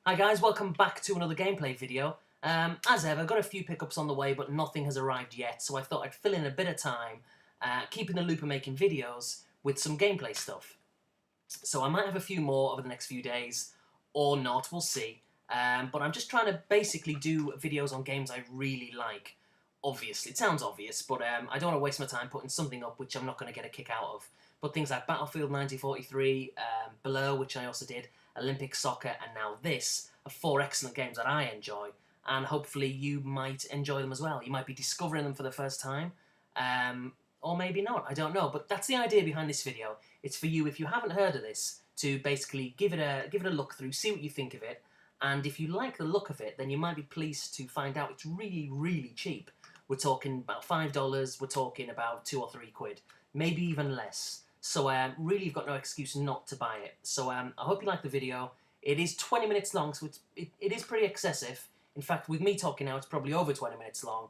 Hi guys, welcome back to another gameplay video. As ever, got a few pickups on the way, but nothing has arrived yet, so I thought I'd fill in a bit of time, keeping the loop and making videos with some gameplay stuff. So I might have a few more over the next few days, or not, we'll see. But I'm just trying to basically do videos on games I really like. Obviously, it sounds obvious, but I don't want to waste my time putting something up which I'm not going to get a kick out of. But things like Battlefield 1943, Below, which I also did, Olympic Soccer, and now this are four excellent games that I enjoy, and hopefully you might enjoy them as well. You might be discovering them for the first time, or maybe not, I don't know. But that's the idea behind this video. It's for you, if you haven't heard of this, to basically give it a look through, see what you think of it, and if you like the look of it, then you might be pleased to find out it's really, really cheap. We're talking about $5, we're talking about £2 or £3, maybe even less. So really you've got no excuse not to buy it. So I hope you like the video. It is 20 minutes long, so it is pretty excessive. In fact, with me talking now, it's probably over 20 minutes long.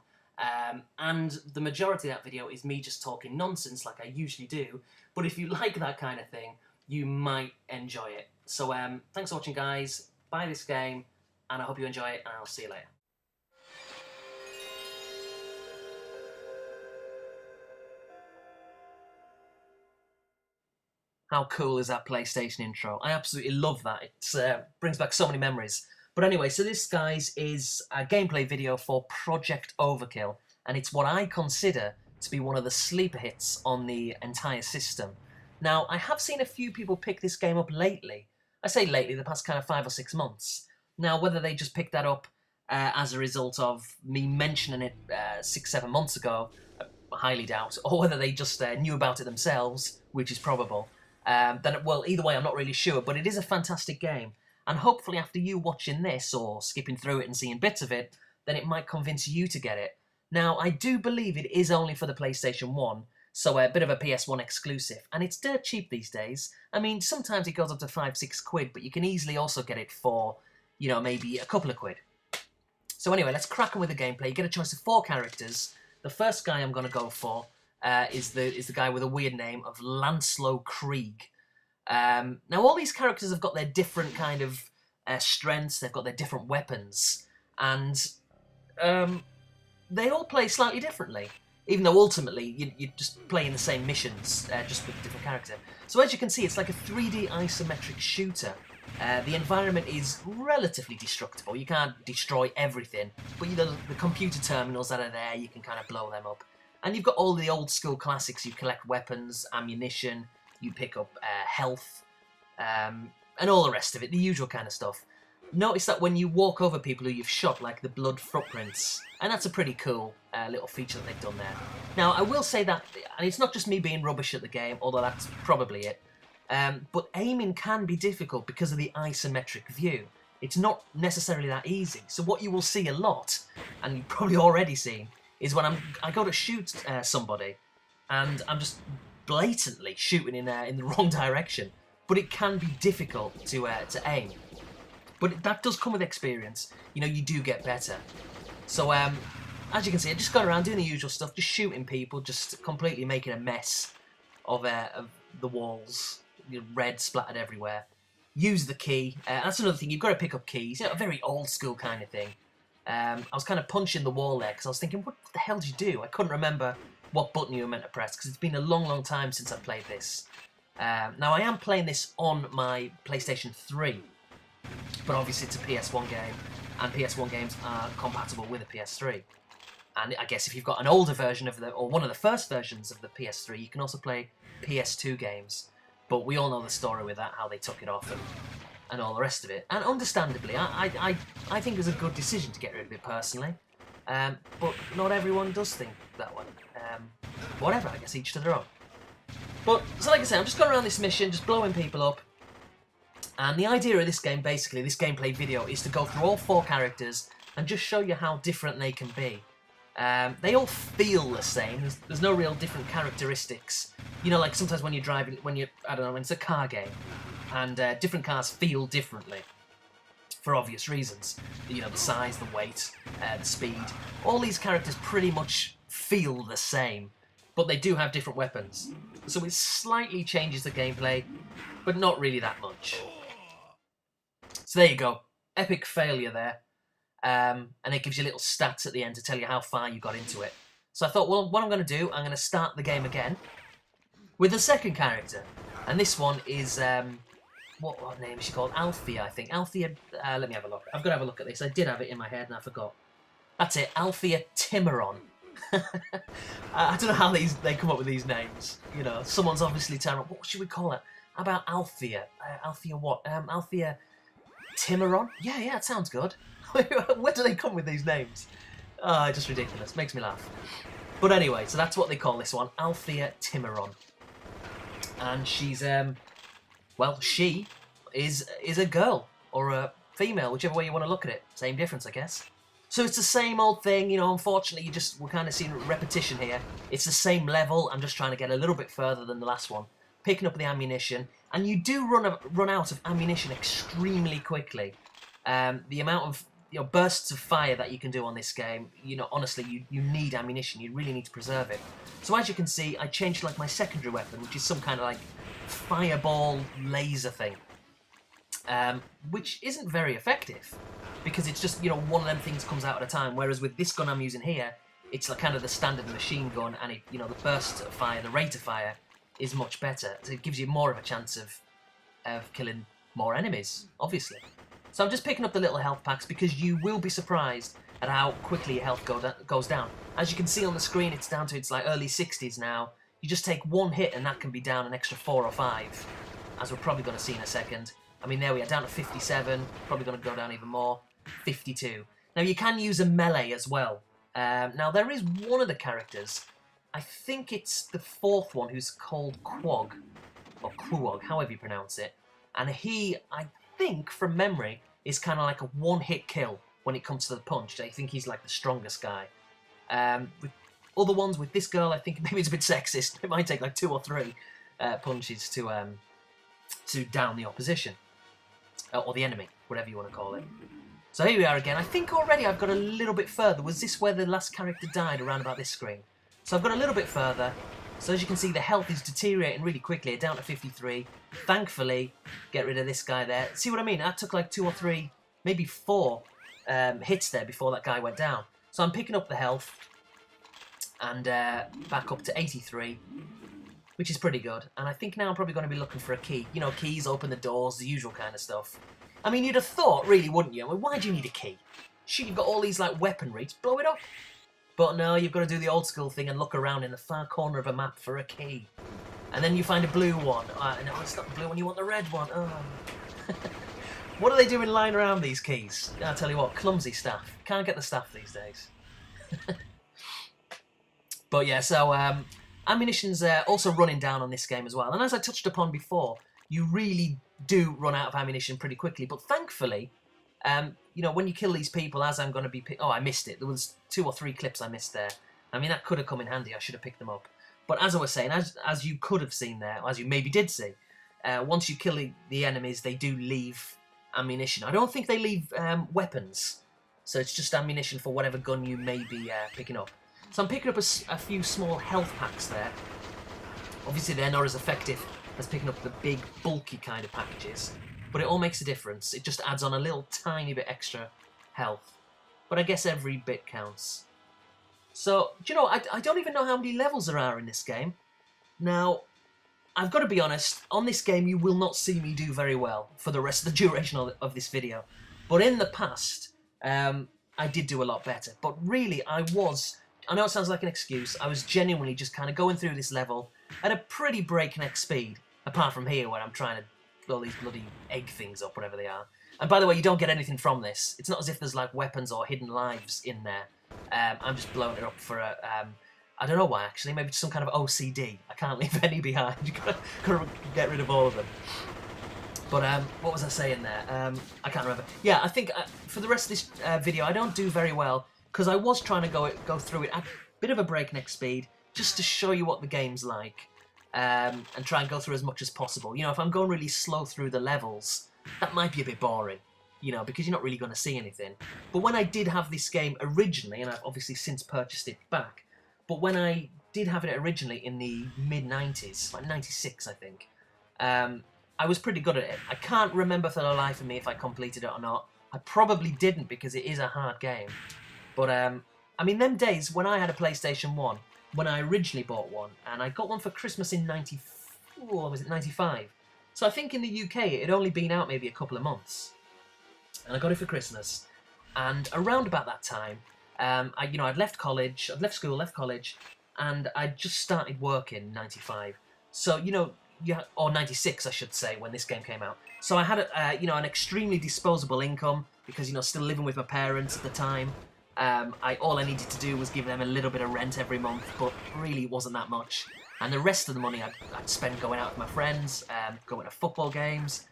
And the majority of that video is me just talking nonsense like I usually do. But if you like that kind of thing, you might enjoy it. So thanks for watching, guys. Buy this game, and I hope you enjoy it, and I'll see you later. How cool is that PlayStation intro? I absolutely love that. It brings back so many memories. But anyway, so this, guys, is a gameplay video for Project Overkill, and it's what I consider to be one of the sleeper hits on the entire system. Now, I have seen a few people pick this game up lately. I say lately, the past kind of 5 or 6 months. Now, whether they just picked that up as a result of me mentioning it 6-7 months ago, I highly doubt, or whether they just knew about it themselves, which is probable. Well, either way, I'm not really sure, but it is a fantastic game. And hopefully after you watching this, or skipping through it and seeing bits of it, then it might convince you to get it. Now, I do believe it is only for the PlayStation 1, so a bit of a PS1 exclusive, and it's dirt cheap these days. I mean, sometimes it goes up to £5-6, but you can easily also get it for, you know, maybe a couple of quid. So anyway, let's crack on with the gameplay. You get a choice of 4 characters. The first guy I'm going to go for is the guy with a weird name of Lanslow Krieg. Now, all these characters have got their different kind of strengths, they've got their different weapons, and they all play slightly differently, even though ultimately you're just playing the same missions, just with a different character. So as you can see, it's like a 3D isometric shooter. The environment is relatively destructible. You can't destroy everything, but the computer terminals that are there, you can kind of blow them up. And you've got all the old school classics. You collect weapons, ammunition, you pick up health, and all the rest of it, the usual kind of stuff. Notice that when you walk over people who you've shot, like the blood footprints, and that's a pretty cool little feature that they've done there. Now, I will say that, and it's not just me being rubbish at the game, although that's probably it, but aiming can be difficult because of the isometric view. It's not necessarily that easy. So what you will see a lot, and you've probably already seen, is when I go to shoot somebody, and I'm just blatantly shooting in the wrong direction. But it can be difficult to aim. But that does come with experience. You know, you do get better. So as you can see, I just got around doing the usual stuff, just shooting people, just completely making a mess of the walls, red splattered everywhere. Use the key. That's another thing. You've got to pick up keys. You know, a very old school kind of thing. I was kind of punching the wall there because I was thinking, what the hell did you do? I couldn't remember what button you were meant to press because it's been a long, long time since I played this. Now, I am playing this on my PlayStation 3, but obviously it's a PS1 game, and PS1 games are compatible with a PS3. And I guess if you've got an older version of or one of the first versions of the PS3, you can also play PS2 games. But we all know the story with that, how they took it off and all the rest of it. And understandably, I think it was a good decision to get rid of it personally. But not everyone does think that way. Whatever, I guess each to their own. But, so like I say, I'm just going around this mission, just blowing people up. And the idea of this game, basically, this gameplay video, is to go through all 4 characters and just show you how different they can be. They all feel the same. There's no real different characteristics. You know, like sometimes when you're driving, I don't know, when it's a car game, and different cars feel differently for obvious reasons. You know, the size, the weight, the speed. All these characters pretty much feel the same, but they do have different weapons. So it slightly changes the gameplay, but not really that much. So there you go. epic failure there. And it gives you little stats at the end to tell you how far you got into it. So I thought, well, what I'm going to do, I'm going to start the game again with the second character. And this one is, what name is she called? Althea, I think. Althea, let me have a look. I've got to have a look at this. I did have it in my head and I forgot. That's it, Althea Timuron. I don't know how they come up with these names. You know, someone's obviously telling me, what should we call it? How about Althea? Althea what? Althea Timuron? Yeah, it sounds good. Where do they come with these names? Oh, just ridiculous. Makes me laugh. But anyway, so that's what they call this one, Althea Timuron. And she's, well, she is a girl, or a female, whichever way you want to look at it. Same difference, I guess. So it's the same old thing, you know, unfortunately, we're kind of seeing repetition here. It's the same level, I'm just trying to get a little bit further than the last one. Picking up the ammunition, and you do run out of ammunition extremely quickly. The amount of bursts of fire that you can do on this game, honestly, you need ammunition. You really need to preserve it. So as you can see, I changed like my secondary weapon, which is some kind of like fireball laser thing, which isn't very effective because it's just one of them things comes out at a time. Whereas with this gun I'm using here, it's like kind of the standard machine gun, and the burst of fire, the rate of fire is much better. So it gives you more of a chance of killing more enemies, obviously. So I'm just picking up the little health packs because you will be surprised at how quickly your health goes down. As you can see on the screen, it's down to its like early 60s now. You just take one hit and that can be down an extra 4 or 5, as we're probably going to see in a second. I mean, there we are, down to 57, probably going to go down even more, 52. Now you can use a melee as well. Now there is one of the characters, I think it's the 4th one, who's called Quag, or Quag, however you pronounce it. And he, I think, from memory, is kind of like a one-hit kill when it comes to the punch. I think he's like the strongest guy. With other ones, with this girl, I think maybe it's a bit sexist. It might take like 2 or 3 punches to down the opposition. Or the enemy, whatever you want to call it. So here we are again. I think already I've got a little bit further. Was this where the last character died, around about this screen? So I've got a little bit further. So as you can see, the health is deteriorating really quickly, down to 53. Thankfully, get rid of this guy there. See what I mean? That took like 2 or 3, maybe 4 hits there before that guy went down. So I'm picking up the health and back up to 83, which is pretty good. And I think now I'm probably going to be looking for a key. You know, keys, open the doors, the usual kind of stuff. I mean, you'd have thought, really, wouldn't you? I mean, why do you need a key? Shoot, you've got all these like weaponry, just blow it up. But no, you've got to do the old school thing and look around in the far corner of a map for a key. And then you find a blue one. No, it's not the blue one, you want the red one. Oh. What are they doing lying around these keys? I'll tell you what, clumsy staff. Can't get the staff these days. But yeah, so ammunition's also running down on this game as well. And as I touched upon before, you really do run out of ammunition pretty quickly. But thankfully, when you kill these people, as I'm going to be... Oh, I missed it. There was 2 or 3 clips I missed there. I mean, that could have come in handy. I should have picked them up. But as I was saying, as you could have seen there, as you maybe did see, once you kill the enemies, they do leave ammunition. I don't think they leave weapons. So it's just ammunition for whatever gun you may be picking up. So I'm picking up a few small health packs there. Obviously, they're not as effective as picking up the big, bulky kind of packages. But it all makes a difference. It just adds on a little tiny bit extra health. But I guess every bit counts. So, do you know, I don't even know how many levels there are in this game. Now, I've got to be honest, on this game you will not see me do very well for the rest of the duration of this video. But in the past, I did do a lot better. But really, I know it sounds like an excuse, I was genuinely just kind of going through this level at a pretty breakneck speed. Apart from here, where I'm trying to blow these bloody egg things up, whatever they are. And by the way, you don't get anything from this. It's not as if there's like weapons or hidden lives in there. I'm just blowing it up for a... I don't know why, actually. Maybe some kind of OCD. I can't leave any behind. You've got to get rid of all of them. But what was I saying there? I can't remember. Yeah, I think for the rest of this video, I don't do very well because I was trying to go through it at a bit of a breakneck speed just to show you what the game's like. And try and go through as much as possible. You know, if I'm going really slow through the levels, that might be a bit boring, because you're not really going to see anything. But when I did have this game originally, and I've obviously since purchased it back, but when I did have it originally in the mid-90s, like 96 I think, I was pretty good at it. I can't remember for the life of me if I completed it or not. I probably didn't because it is a hard game. But, I mean, them days when I had a PlayStation 1, when I originally bought one, and I got one for Christmas in 94, was it 95? So I think in the UK it had only been out maybe a couple of months. And I got it for Christmas. And around about that time, I'd left college, left college, and I'd just started working in 95. So, or 96, I should say, when this game came out. So I had, an extremely disposable income because, still living with my parents at the time. All I needed to do was give them a little bit of rent every month, but really it wasn't that much. And the rest of the money I'd spend going out with my friends, going to football games,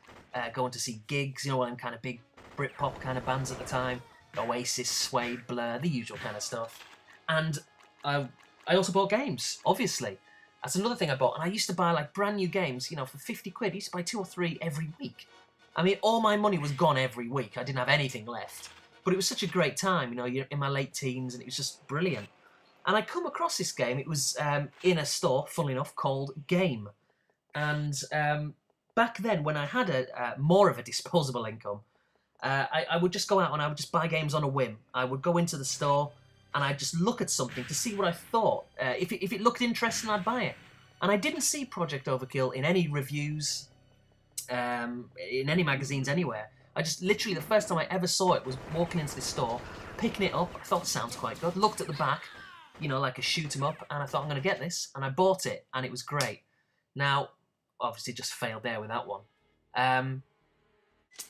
going to see gigs, all them kind of big Britpop kind of bands at the time. Oasis, Suede, Blur, the usual kind of stuff. And I also bought games, obviously. That's another thing I bought. And I used to buy like brand new games, for 50 quid. I used to buy 2 or 3 every week. I mean, all my money was gone every week. I didn't have anything left. But it was such a great time, you're in my late teens, and it was just brilliant. And I come across this game. It was in a store, funnily enough, called Game. And back then, when I had more of a disposable income, I would just go out and I would just buy games on a whim. I would go into the store and I'd just look at something to see what I thought. If it looked interesting, I'd buy it. And I didn't see Project Overkill in any reviews, in any magazines, anywhere. I just literally, the first time I ever saw it was walking into this store, picking it up. I thought it sounds quite good. Looked at the back, like a shoot 'em up, and I thought I'm going to get this. And I bought it, and it was great. Now, obviously, just failed there with that one.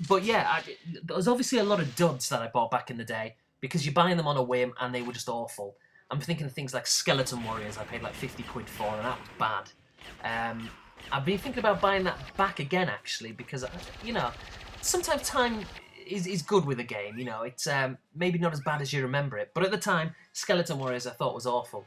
But yeah, there was obviously a lot of duds that I bought back in the day because you're buying them on a whim, and they were just awful. I'm thinking of things like Skeleton Warriors. I paid like 50 quid for, and that was bad. I've been thinking about buying that back again, actually, because, sometimes time is good with a game, It's maybe not as bad as you remember it. But at the time, Skeleton Warriors I thought was awful.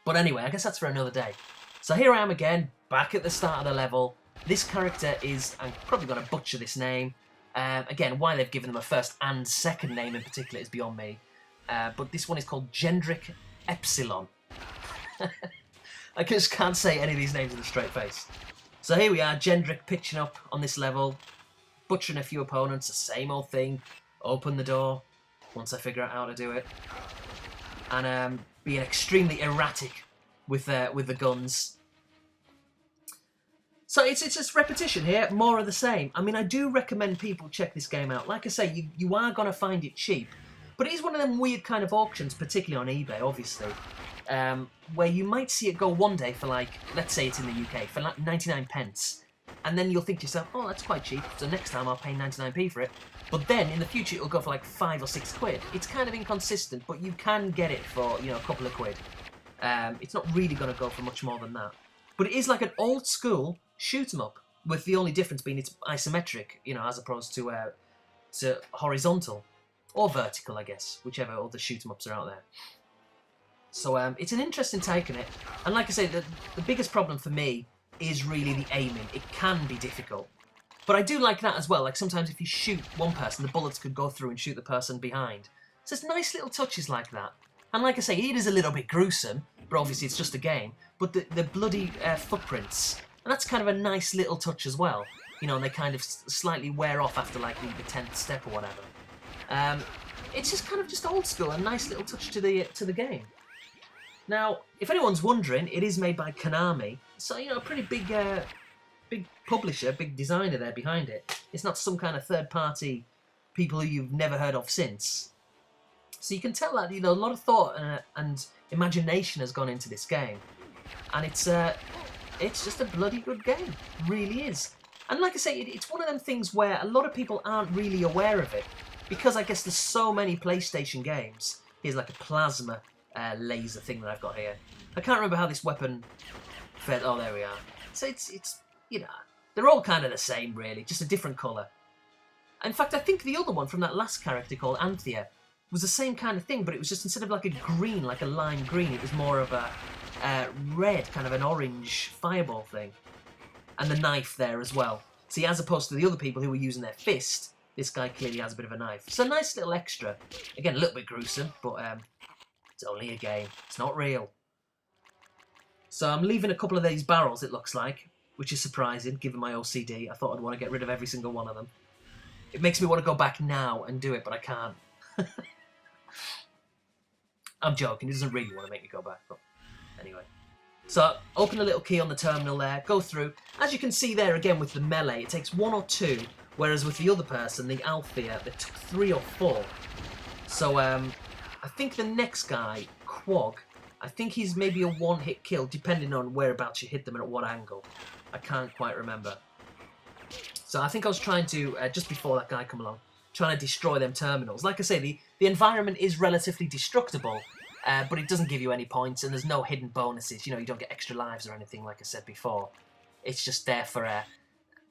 But anyway, I guess that's for another day. So here I am again, back at the start of the level. This character is, I'm probably going to butcher this name. Again, why they've given them a first and second name in particular is beyond me. But this one is called Gendrik Epsilon. I just can't say any of these names with a straight face. So here we are, Gendrik pitching up on this level, butchering a few opponents, the same old thing. Open the door, once I figure out how to do it. And being extremely erratic with the guns. So it's just repetition here, more of the same. I mean, I do recommend people check this game out. Like I say, you are going to find it cheap. But it is one of them weird kind of auctions, particularly on eBay, obviously, where you might see it go one day for like, let's say it's in the UK, for like 99 pence. And then you'll think to yourself, oh, that's quite cheap, so next time I'll pay 99p for it. But then, in the future, it'll go for like 5 or 6 quid. It's kind of inconsistent, but you can get it for, a couple of quid. It's not really going to go for much more than that. But it is like an old school shoot 'em up, with the only difference being it's isometric, as opposed to horizontal. Or vertical, I guess, whichever other shoot 'em ups are out there. So it's an interesting take on it. And like I say, the biggest problem for me is really the aiming. It can be difficult. But I do like that as well. Like sometimes if you shoot one person, the bullets could go through and shoot the person behind. So it's nice little touches like that. And like I say, it is a little bit gruesome, but obviously it's just a game. But the bloody footprints, and that's kind of a nice little touch as well. And they kind of slightly wear off after like the 10th step or whatever. It's just kind of just old school, a nice little touch to the game. Now, if anyone's wondering, it is made by Konami, so a pretty big publisher, big designer there behind it. It's not some kind of third-party people who you've never heard of since. So you can tell that a lot of thought and imagination has gone into this game, and it's just a bloody good game, it really is. And like I say, it's one of them things where a lot of people aren't really aware of it. Because I guess there's so many PlayStation games. Here's like a plasma laser thing that I've got here. I can't remember how this weapon fed. Oh, there we are. So it's they're all kind of the same, really, just a different colour. In fact, I think the other one from that last character called Althea was the same kind of thing, but it was just instead of like a green, like a lime green, it was more of a red, kind of an orange fireball thing. And the knife there as well. See, as opposed to the other people who were using their fist, this guy clearly has a bit of a knife. So a nice little extra. Again, a little bit gruesome, but it's only a game. It's not real. So I'm leaving a couple of these barrels, it looks like, which is surprising, given my OCD. I thought I'd want to get rid of every single one of them. It makes me want to go back now and do it, but I can't. I'm joking, it doesn't really want to make me go back, but anyway. So, open a little key on the terminal there, go through. As you can see there again with the melee, it takes 1 or 2, whereas with the other person, the Althea, it took 3 or 4. So, I think the next guy, Quag, I think he's maybe a one-hit kill, depending on whereabouts you hit them and at what angle. I can't quite remember. So I think I was trying to, just before that guy come along, trying to destroy them terminals. Like I say, the environment is relatively destructible, but it doesn't give you any points, and there's no hidden bonuses. You know, you don't get extra lives or anything, like I said before. It's just there for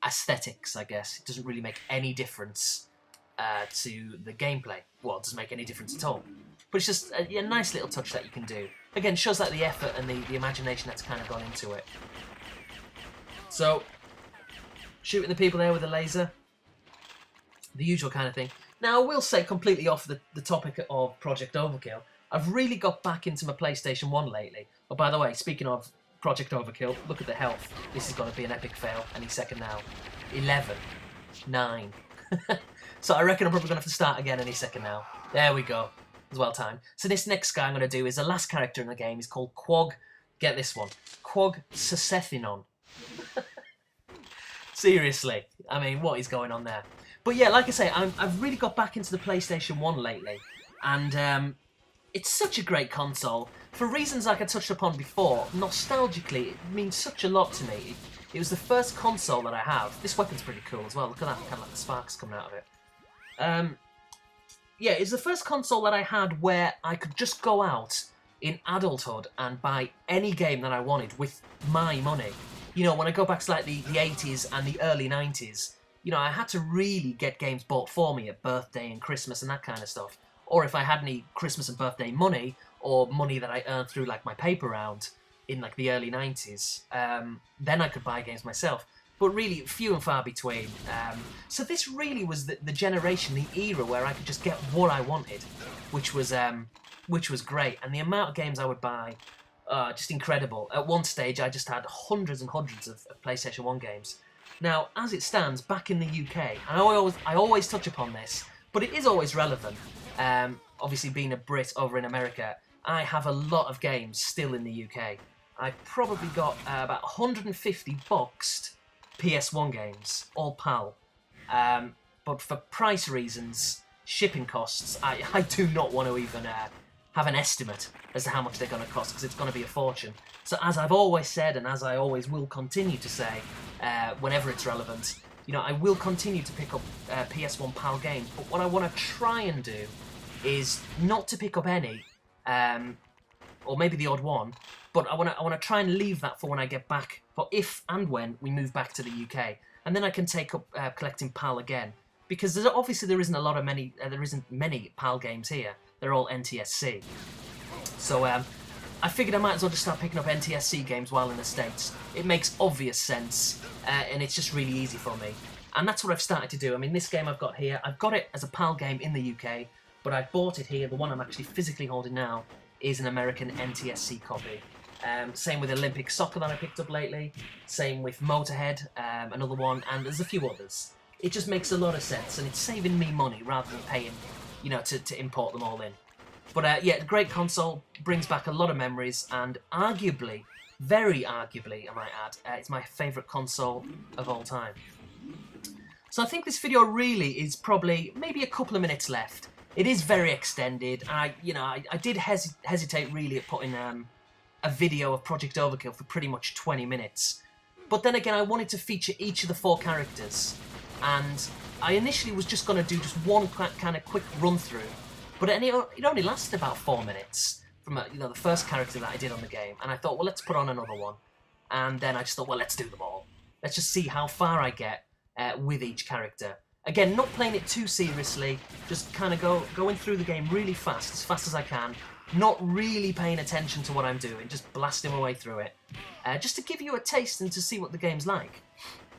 aesthetics, I guess. It doesn't really make any difference to the gameplay. Well, it doesn't make any difference at all. But it's just a nice little touch that you can do. Again, shows like the effort and the imagination that's kind of gone into it. So, shooting the people there with a laser. The usual kind of thing. Now, I will say, completely off the topic of Project Overkill, I've really got back into my PlayStation 1 lately. Oh, by the way, speaking of Project Overkill, look at the health. This is going to be an epic fail any second now. 11. 9. So I reckon I'm probably going to have to start again any second now. There we go. It was well timed. So this next guy I'm going to do is the last character in the game. He's called Quag. Get this one. Quag Cece. Seriously. I mean, what is going on there? But yeah, like I say, I've really got back into the PlayStation 1 lately. And it's such a great console. For reasons like I touched upon before, nostalgically, it means such a lot to me. It was the first console that I have. This weapon's pretty cool as well. Look at that, kind of like the sparks coming out of it. Yeah, it's the first console that I had where I could just go out in adulthood and buy any game that I wanted with my money. You know, when I go back to like the 80s and the early 90s, you know, I had to really get games bought for me at birthday and Christmas and that kind of stuff. Or if I had any Christmas and birthday money, or money that I earned through like my paper round in like the early 90s, then I could buy games myself. But really, few and far between. So this really was the generation, the era where I could just get what I wanted, which was great. And the amount of games I would buy, just incredible. At one stage, I just had hundreds and hundreds of PlayStation 1 games. Now, as it stands, back in the UK, and I always touch upon this, but it is always relevant. Obviously, being a Brit over in America, I have a lot of games still in the UK. I've probably got about 150 boxed PS1 games, all PAL. But for price reasons, shipping costs, I do not want to even have an estimate as to how much they're going to cost, because it's going to be a fortune. So as I've always said, and as I always will continue to say, whenever it's relevant, you know, I will continue to pick up PS1 PAL games, but what I want to try and do is not to pick up any, or maybe the odd one, but I want to try and leave that for when I get back, for if and when we move back to the UK, and then I can take up collecting PAL again, because obviously there isn't many PAL games here. They're all NTSC. So I figured I might as well just start picking up NTSC games while in the States. It makes obvious sense, and it's just really easy for me. And that's what I've started to do. I mean, this game I've got here, I've got it as a PAL game in the UK, but I bought it here. The one I'm actually physically holding now is an American NTSC copy. Same with Olympic Soccer that I picked up lately. Same with Motorhead, another one, and there's a few others. It just makes a lot of sense, and it's saving me money rather than paying, you know, to import them all in. But yeah, great console, brings back a lot of memories, and arguably, very arguably, I might add, it's my favourite console of all time. So I think this video really is probably maybe a couple of minutes left. It is very extended. I did hesitate really at putting a video of Project Overkill for pretty much 20 minutes. But then again, I wanted to feature each of the 4 characters, and I initially was just going to do just one kind of quick run through, but it only lasted about 4 minutes from the first character that I did on the game, and I thought, well, let's put on another one, and then I just thought, well, let's do them all. Let's just see how far I get with each character. Again, not playing it too seriously, just kind of going through the game really fast, as fast as I can, not really paying attention to what I'm doing, just blasting my way through it, just to give you a taste and to see what the game's like.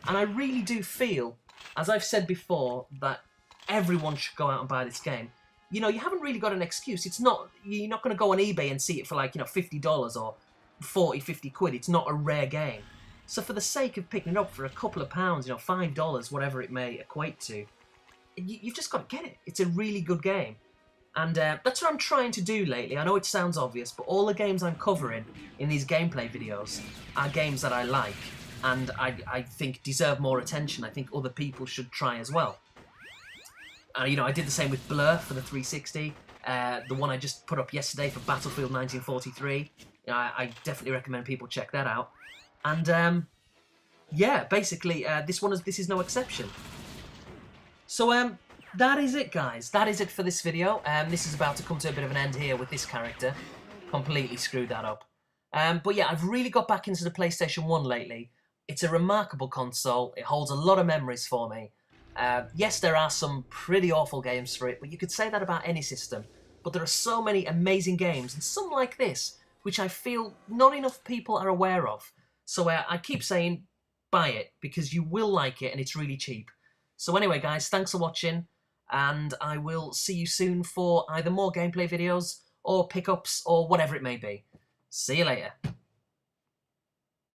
And I really do feel, as I've said before, that everyone should go out and buy this game. You know, you haven't really got an excuse. You're not going to go on eBay and see it for like, $50 or 40, 50 quid. It's not a rare game. So for the sake of picking it up for a couple of pounds, $5, whatever it may equate to, you've just got to get it. It's a really good game. And that's what I'm trying to do lately. I know it sounds obvious, but all the games I'm covering in these gameplay videos are games that I like and I think deserve more attention. I think other people should try as well. You know, I did the same with Blur for the 360. The one I just put up yesterday for Battlefield 1943. You know, I definitely recommend people check that out. And yeah, basically, this is no exception. So that is it, guys. That is it for this video. This is about to come to a bit of an end here with this character. Completely screwed that up. But yeah, I've really got back into the PlayStation 1 lately. It's a remarkable console. It holds a lot of memories for me. Yes, there are some pretty awful games for it, but you could say that about any system. But there are so many amazing games, and some like this, which I feel not enough people are aware of. So I keep saying, buy it, because you will like it, and it's really cheap. So anyway, guys, thanks for watching. And I will see you soon for either more gameplay videos or pickups or whatever it may be. See you later.